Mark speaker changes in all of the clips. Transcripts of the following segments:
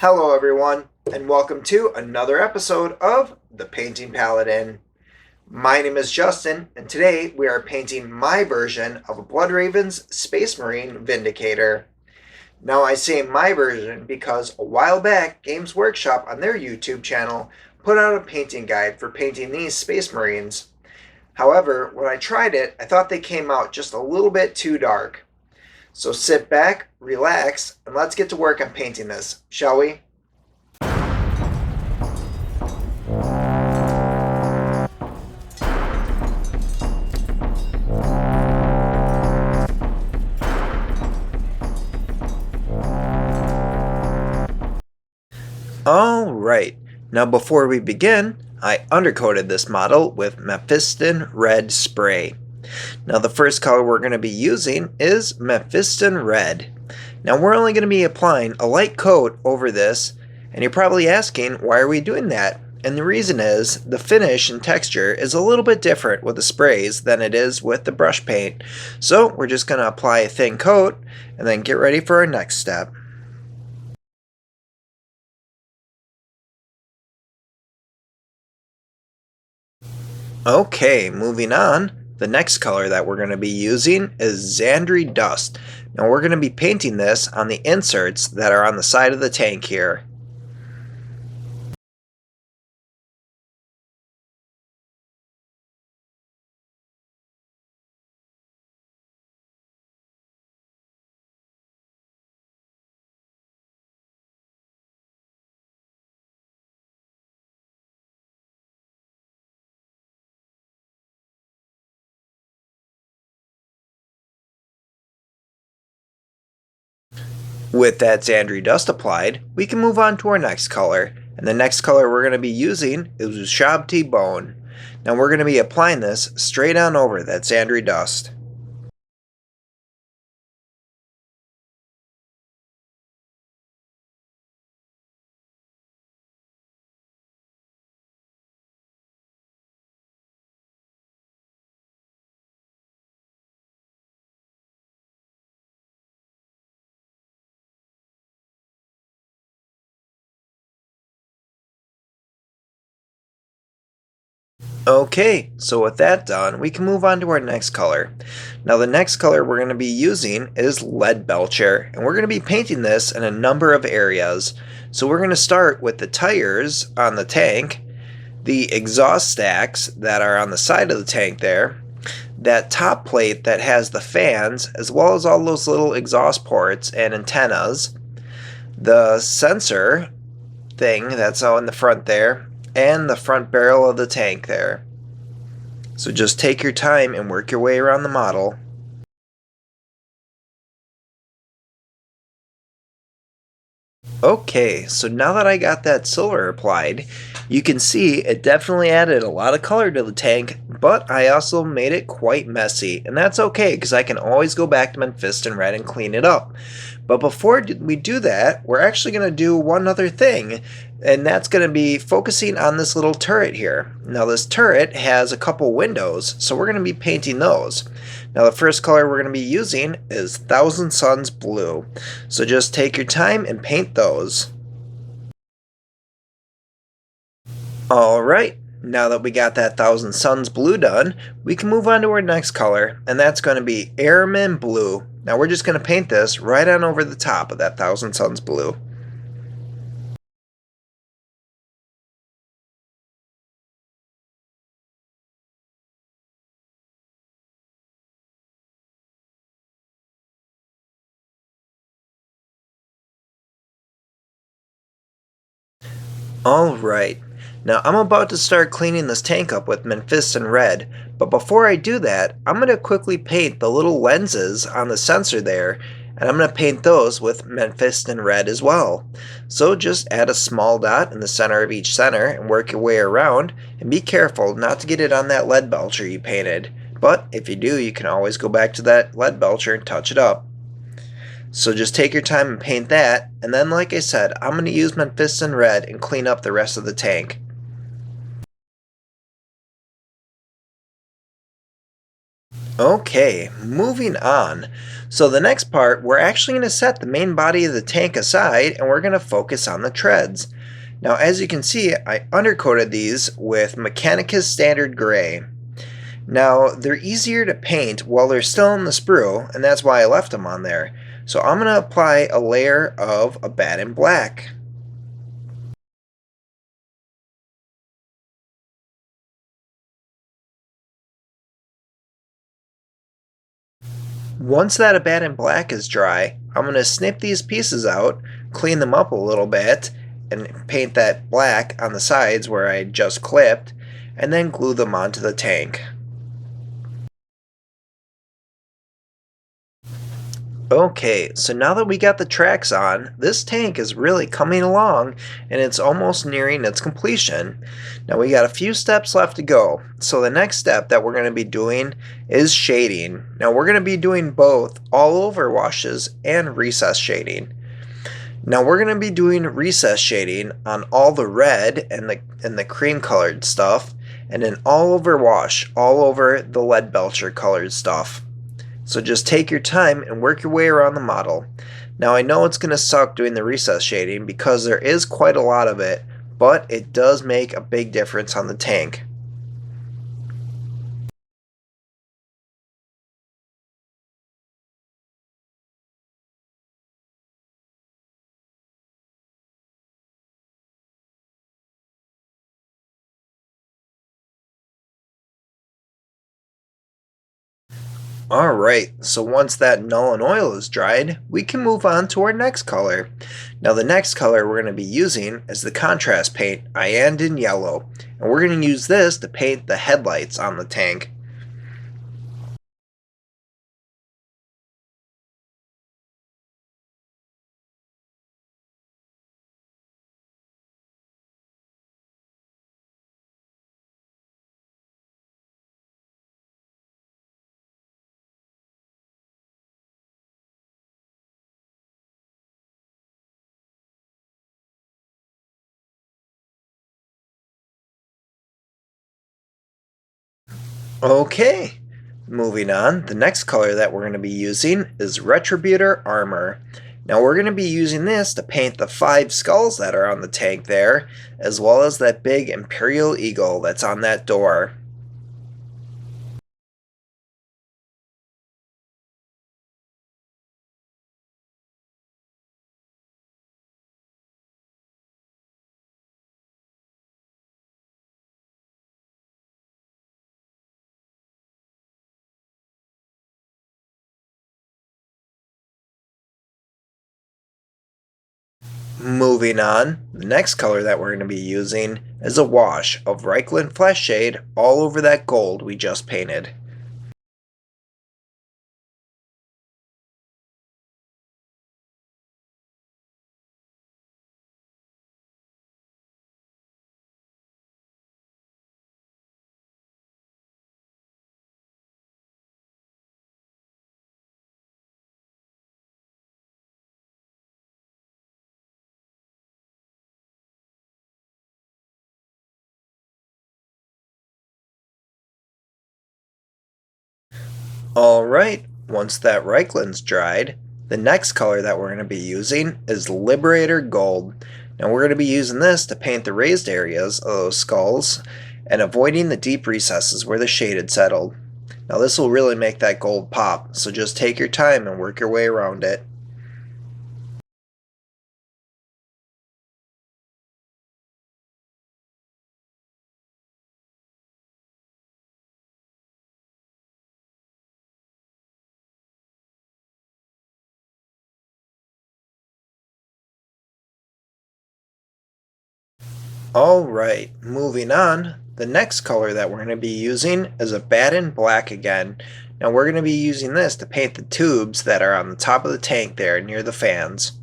Speaker 1: Hello everyone, and welcome to another episode of the Painting Paladin. My name is Justin, and today we are painting my version of a Bloodraven's Space Marine Vindicator. Now I say my version because a while back Games Workshop on their YouTube channel put out a painting guide for painting these Space Marines. However, when I tried it, I thought they came out just a little bit too dark. So sit back, relax, and let's get to work on painting this, shall we? Alright, now before we begin, I undercoated this model with Mephiston Red spray. Now the first color we're going to be using is Mephiston Red. Now we're only going to be applying a light coat over this, and you're probably asking, why are we doing that? And the reason is, the finish and texture is a little bit different with the sprays than it is with the brush paint. So we're just going to apply a thin coat, and then get ready for our next step. Okay, moving on. The next color that we're going to be using is Zandri Dust. Now we're going to be painting this on the inserts that are on the side of the tank here. With that Zandri Dust applied, we can move on to our next color. And the next color we're going to be using is Ushabti Bone. Now we're going to be applying this straight on over that Zandri Dust. Okay, so with that done, we can move on to our next color. Now the next color we're going to be using is Leadbelcher, and we're going to be painting this in a number of areas. So we're going to start with the tires on the tank, the exhaust stacks that are on the side of the tank there, that top plate that has the fans, as well as all those little exhaust ports and antennas, the sensor thing that's out in the front there, and the front barrel of the tank there. So just take your time and work your way around the model. Okay, so now that I got that silver applied, you can see it definitely added a lot of color to the tank, but I also made it quite messy, and that's okay because I can always go back to Mephiston Red and clean it up. But before we do that, we're actually going to do one other thing, and that's going to be focusing on this little turret here. Now this turret has a couple windows, so we're going to be painting those. Now the first color we're going to be using is Thousand Suns Blue. So just take your time and paint those. Alright, now that we got that Thousand Suns Blue done, we can move on to our next color, and that's going to be Ahriman Blue. Now we're just going to paint this right on over the top of that Thousand Suns Blue. Alright, now I'm about to start cleaning this tank up with Mephiston Red, but before I do that, I'm going to quickly paint the little lenses on the sensor there, and I'm going to paint those with Mephiston Red as well. So just add a small dot in the center of each center and work your way around, and be careful not to get it on that Leadbelcher you painted. But if you do, you can always go back to that Leadbelcher and touch it up. So just take your time and paint that, and then like I said, I'm going to use Mephiston Red and clean up the rest of the tank. Okay, moving on. So the next part, we're actually going to set the main body of the tank aside and we're going to focus on the treads. Now as you can see, I undercoated these with Mechanicus Standard Gray. Now they're easier to paint while they're still in the sprue, and that's why I left them on there. So I'm going to apply a layer of Abaddon Black. Once that Abaddon Black is dry, I'm going to snip these pieces out, clean them up a little bit, and paint that black on the sides where I just clipped, and then glue them onto the tank. Okay, so now that we got the tracks on, this tank is really coming along and it's almost nearing its completion. Now we got a few steps left to go. So the next step that we're going to be doing is shading. Now we're going to be doing both all over washes and recess shading. Now we're going to be doing recess shading on all the red and the cream colored stuff, and then all over wash, all over the Leadbelcher colored stuff. So just take your time and work your way around the model. Now I know it's going to suck doing the recess shading because there is quite a lot of it, but it does make a big difference on the tank. Alright, so once that Null and Oil is dried, we can move on to our next color. Now the next color we're going to be using is the contrast paint Iyanden Yellow, and we're going to use this to paint the headlights on the tank. Okay, moving on, the next color that we're going to be using is Retributor Armour. Now we're going to be using this to paint the 5 skulls that are on the tank there, as well as that big Imperial Eagle that's on that door. Moving on, the next color that we're going to be using is a wash of Reikland Fleshshade all over that gold we just painted. Alright, once that Reikland's dried, the next color that we're going to be using is Liberator Gold. Now we're going to be using this to paint the raised areas of those skulls and avoiding the deep recesses where the shade had settled. Now this will really make that gold pop, so just take your time and work your way around it. Alright, moving on. The next color that we're going to be using is Abaddon Black again. Now we're going to be using this to paint the tubes that are on the top of the tank there near the fans.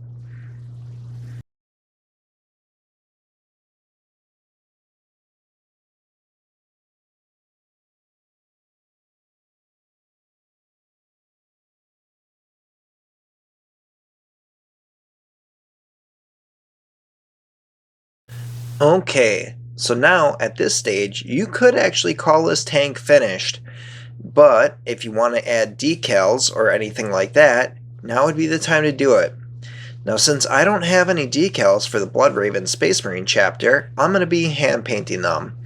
Speaker 1: Okay, so now at this stage you could actually call this tank finished. But if you want to add decals or anything like that, now would be the time to do it. Now since I don't have any decals for the Bloodraven Space Marine chapter, I'm going to be hand painting them.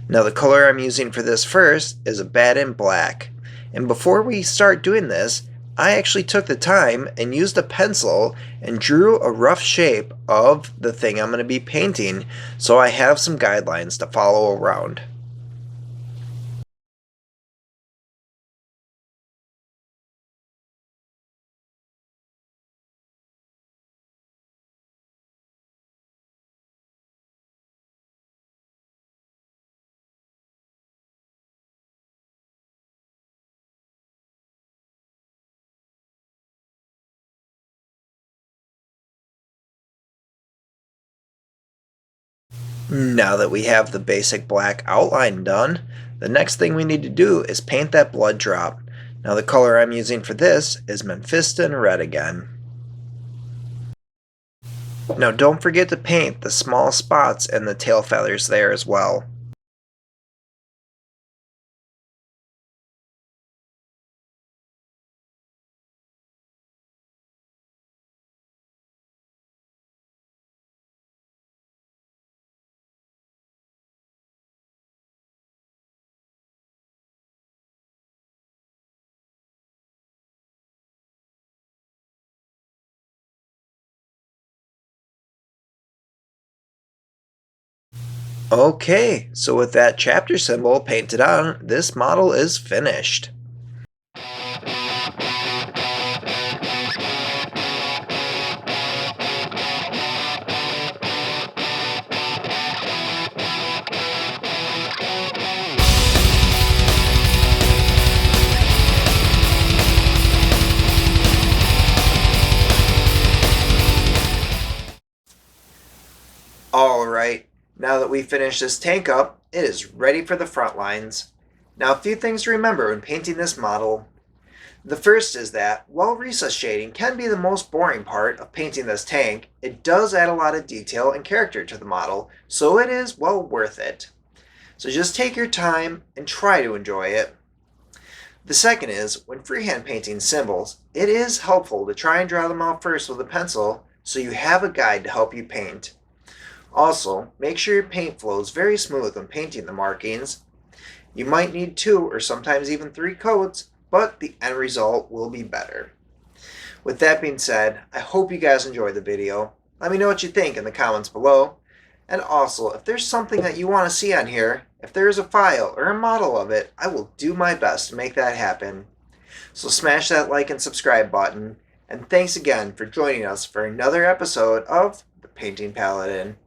Speaker 1: Now the color I'm using for this first is Abaddon Black. And before we start doing this, I actually took the time and used a pencil and drew a rough shape of the thing I'm going to be painting, so I have some guidelines to follow around. Now that we have the basic black outline done, the next thing we need to do is paint that blood drop. Now the color I'm using for this is Mephiston Red again. Now don't forget to paint the small spots and the tail feathers there as well. Okay, so with that chapter symbol painted on, this model is finished. Alright, now that we've finished this tank up, it is ready for the front lines. Now a few things to remember when painting this model. The first is that, while recess shading can be the most boring part of painting this tank, it does add a lot of detail and character to the model, so it is well worth it. So just take your time and try to enjoy it. The second is, when freehand painting symbols, it is helpful to try and draw them out first with a pencil so you have a guide to help you paint. Also, make sure your paint flows very smooth when painting the markings. You might need 2 or sometimes even 3 coats, but the end result will be better. With that being said, I hope you guys enjoyed the video. Let me know what you think in the comments below. And also, if there's something that you want to see on here, if there is a file or a model of it, I will do my best to make that happen. So smash that like and subscribe button, and thanks again for joining us for another episode of the Painting Paladin.